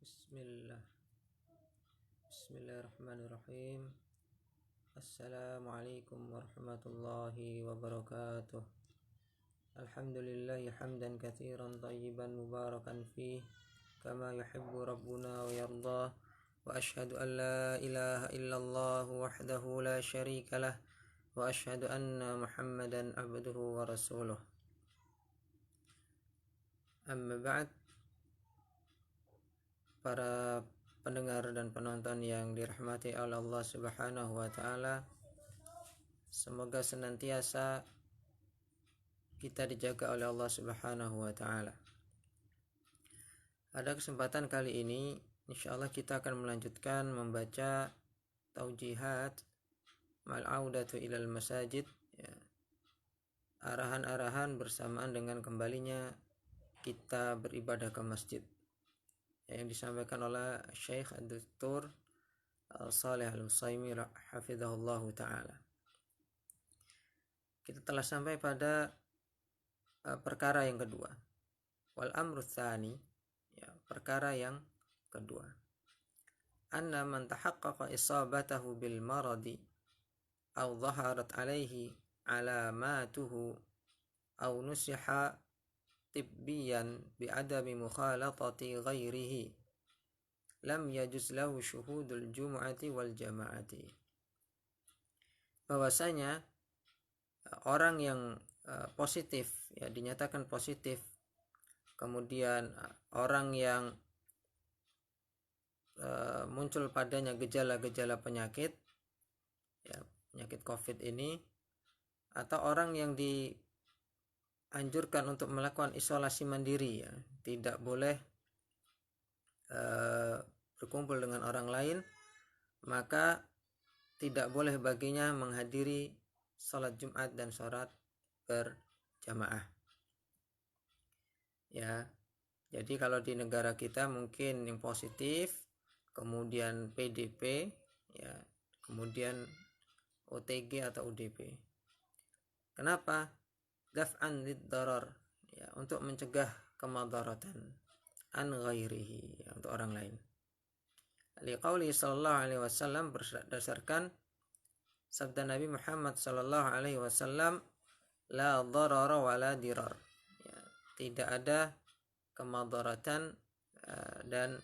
Bismillah. Bismillahirrahmanirrahim. Assalamualaikum warahmatullahi wabarakatuh. Alhamdulillahi hamdan katsiran tayyiban mubarakan fih kama yuhibbu rabbuna wa yardah. Wa ashhadu an la ilaha illallah wahdahu la syarika lah wa ashhadu anna Muhammadan abduhu wa rasuluh. Amma ba'd. Para pendengar dan penonton yang dirahmati oleh Allah Subhanahu wa taala, semoga senantiasa kita dijaga oleh Allah Subhanahu wa taala. Pada kesempatan kali ini insyaallah kita akan melanjutkan membaca taujihat mal audatu ilal masajid, ya. Arahan-arahan bersamaan dengan kembalinya kita beribadah ke masjid, yang disampaikan oleh Syekh Dr. Shalih Al-Utsaimin hafizahullah ta'ala. Kita telah sampai pada perkara yang kedua. Wal amru tsani, ya, perkara yang kedua. Anna man tahaqqaqa isabatahu bil maradi aw dhaharat alaihi alamatuhu aw nusiha tibbiyan bi'adami mukhalatati ghairihi lam yajuz lahu syuhudul jumu'ati wal jama'ati. Bahwasanya orang yang positif, ya, dinyatakan positif, kemudian orang yang muncul padanya gejala-gejala penyakit, ya, penyakit COVID ini, atau orang yang dianjurkan untuk melakukan isolasi mandiri, ya, tidak boleh berkumpul dengan orang lain, maka tidak boleh baginya menghadiri salat Jumat dan salat berjamaah. Ya, jadi kalau di negara kita mungkin yang positif, kemudian PDP, ya, kemudian OTG atau UDP. Kenapa? Daf'an lid-darar, ya, untuk mencegah kemadaratan an ghairihi, ya, untuk orang lain. Liqauli sallallahu alaihi wasallam, berdasarkan sabda Nabi Muhammad sallallahu alaihi wasallam, la darara wa la dirar, ya, tidak ada kemadaratan dan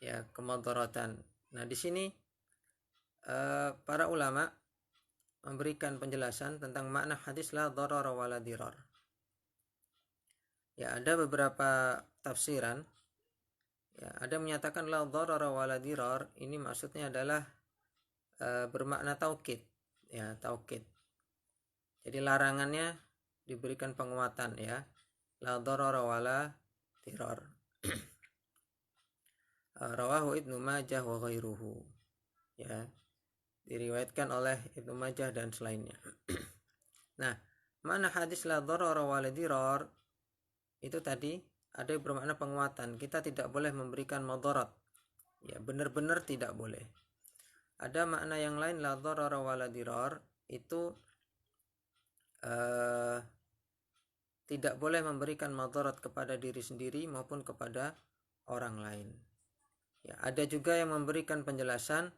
ya kemadaratan. Nah, di sini para ulama memberikan penjelasan tentang makna hadis la darara wa la dirar. Ya, ada beberapa tafsiran. Ya, ada menyatakan la darara wa la dirar, ini maksudnya adalah bermakna taukid, ya, taukid. Jadi larangannya diberikan penguatan, ya. La darara wa la dirar. Rawahu Ibnu Majah wa ghairuhu. Ya, diriwayatkan oleh Ibnu Majah dan selainnya. Nah, makna hadis la darara wa la dirar itu tadi ada yang bermakna penguatan. Kita tidak boleh memberikan madarat. Ya, benar-benar tidak boleh. Ada makna yang lain, la darara wa la dirar, itu tidak boleh memberikan madarat kepada diri sendiri maupun kepada orang lain. Ya, ada juga yang memberikan penjelasan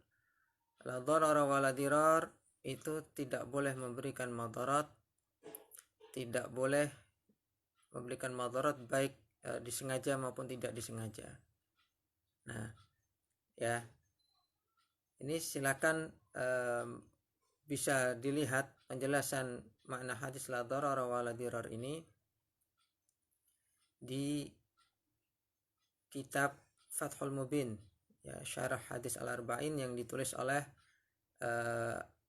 la darara wa la dirar itu tidak boleh memberikan madarat, tidak boleh memberikan madarat baik disengaja maupun tidak disengaja. Nah, ya, ini silakan bisa dilihat penjelasan makna hadis la darara wa la dirar ini di kitab Fathul Mubin, ya, syarah hadis al-arba'in yang ditulis oleh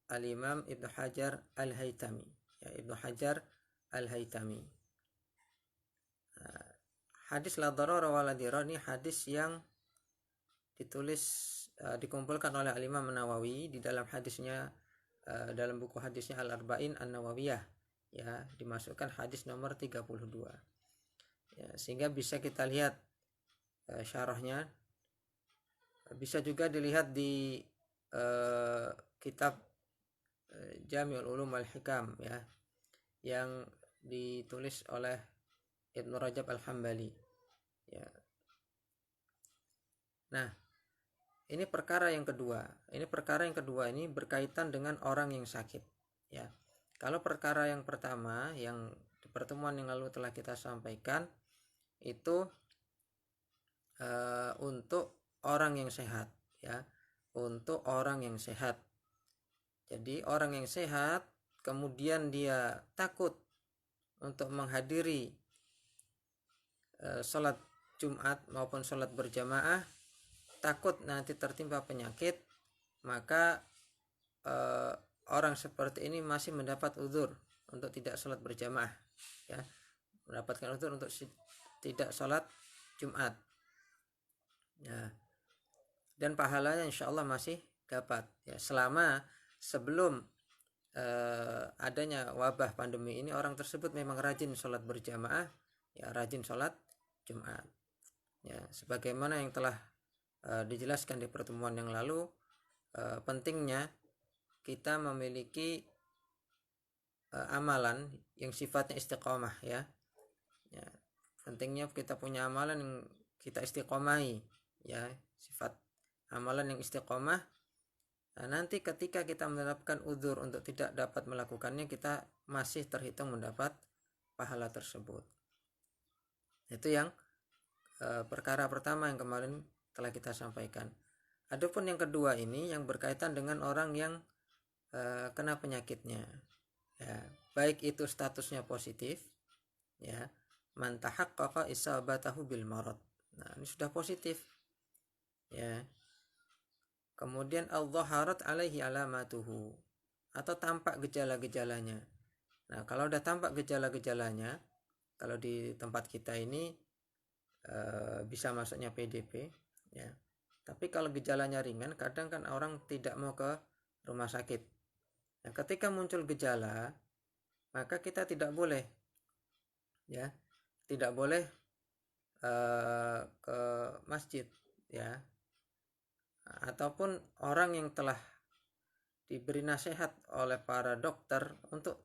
al-Imam Ibnu Hajar al-Haytami, ya, Ibnu Hajar al-Haytami. Hadis la darara wa la dirar ini hadis yang ditulis dikumpulkan oleh al-Imam Nawawi di dalam hadisnya, dalam buku hadisnya Al-Arba'in An-Nawawiyah, ya, dimasukkan hadis nomor 32. Ya, sehingga bisa kita lihat syarahnya. Bisa juga dilihat di kitab Jami'ul Ulum wal Hikam, ya, yang ditulis oleh Ibnu Rajab Al-Hambali, ya, Nah, ini perkara yang kedua. Ini berkaitan dengan orang yang sakit, ya. Kalau perkara yang pertama yang di pertemuan yang lalu telah kita sampaikan itu untuk orang yang sehat, ya. Untuk orang yang sehat. Jadi orang yang sehat kemudian dia takut untuk menghadiri sholat Jumat maupun sholat berjamaah, takut nanti tertimpa penyakit, maka orang seperti ini masih mendapat uzur untuk tidak sholat berjamaah, ya, mendapatkan uzur untuk tidak sholat Jumat, ya, dan pahalanya insya Allah masih dapat, ya, selama sebelum adanya wabah pandemi ini orang tersebut memang rajin sholat berjamaah, ya, rajin sholat Jumat, ya, sebagaimana yang telah dijelaskan di pertemuan yang lalu, pentingnya kita memiliki amalan yang sifatnya istiqomah, ya. Ya, pentingnya kita punya amalan yang kita istiqomahi, ya, sifat amalan yang istiqomah. Nah, nanti ketika kita mendapatkan uzur untuk tidak dapat melakukannya, kita masih terhitung mendapat pahala tersebut. Itu yang perkara pertama yang kemarin telah kita sampaikan. Adapun yang kedua ini yang berkaitan dengan orang yang kena penyakitnya, ya, baik itu statusnya positif, ya, man tahaqqaqa isabatahu bil marad. Nah, ini sudah positif, ya. Kemudian al-dhaharat alaihi alamatuhu, atau tampak gejala-gejalanya. Nah, kalau udah tampak gejala-gejalanya, kalau di tempat kita ini bisa masuknya PDP, ya. Tapi kalau gejalanya ringan, kadang kan orang tidak mau ke rumah sakit. Nah, ketika muncul gejala, maka kita tidak boleh, ya, tidak boleh ke masjid, ya, ataupun orang yang telah diberi nasihat oleh para dokter untuk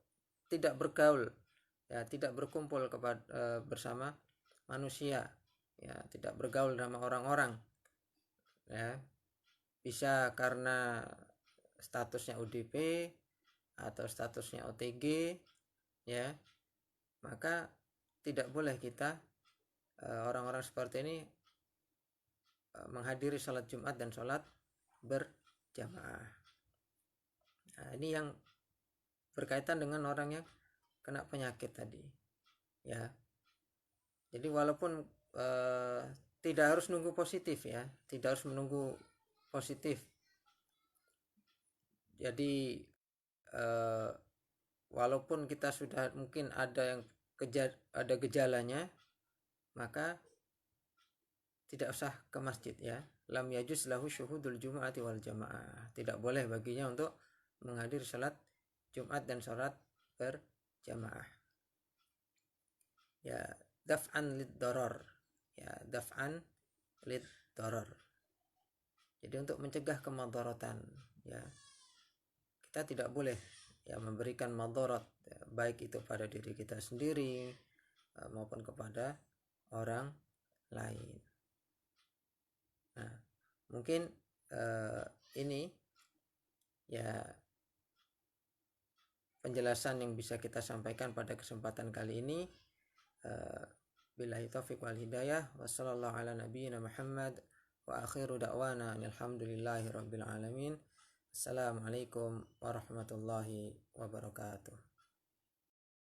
tidak bergaul, ya, tidak berkumpul bersama manusia, ya, tidak bergaul sama orang-orang, ya, bisa karena statusnya ODP atau statusnya OTG, ya, maka tidak boleh kita orang-orang seperti ini menghadiri sholat Jumat dan sholat berjamaah. Nah, ini yang berkaitan dengan orang yang kena penyakit tadi, ya. Jadi walaupun tidak harus nunggu positif, ya, tidak harus menunggu positif. Jadi walaupun kita sudah mungkin ada gejalanya, maka tidak usah ke masjid, ya. Lam yajuz lahu syuhudul jumu'ati wal jamaah. Tidak boleh baginya untuk menghadiri salat Jumat dan salat berjamaah. Ya, daf'an lid darar. Ya, daf'an lid darar. Jadi untuk mencegah kemadaratan, ya. Kita tidak boleh, ya, memberikan madarat, ya, baik itu pada diri kita sendiri maupun kepada orang lain. Nah, mungkin ini, ya, penjelasan yang bisa kita sampaikan pada kesempatan kali ini. Billahi taufiq wal hidayah. Wassallallahu ala nabiyyina Muhammad wa akhiru da'wana alhamdulillahi rabbil alamin. Assalamualaikum warahmatullahi wabarakatuh.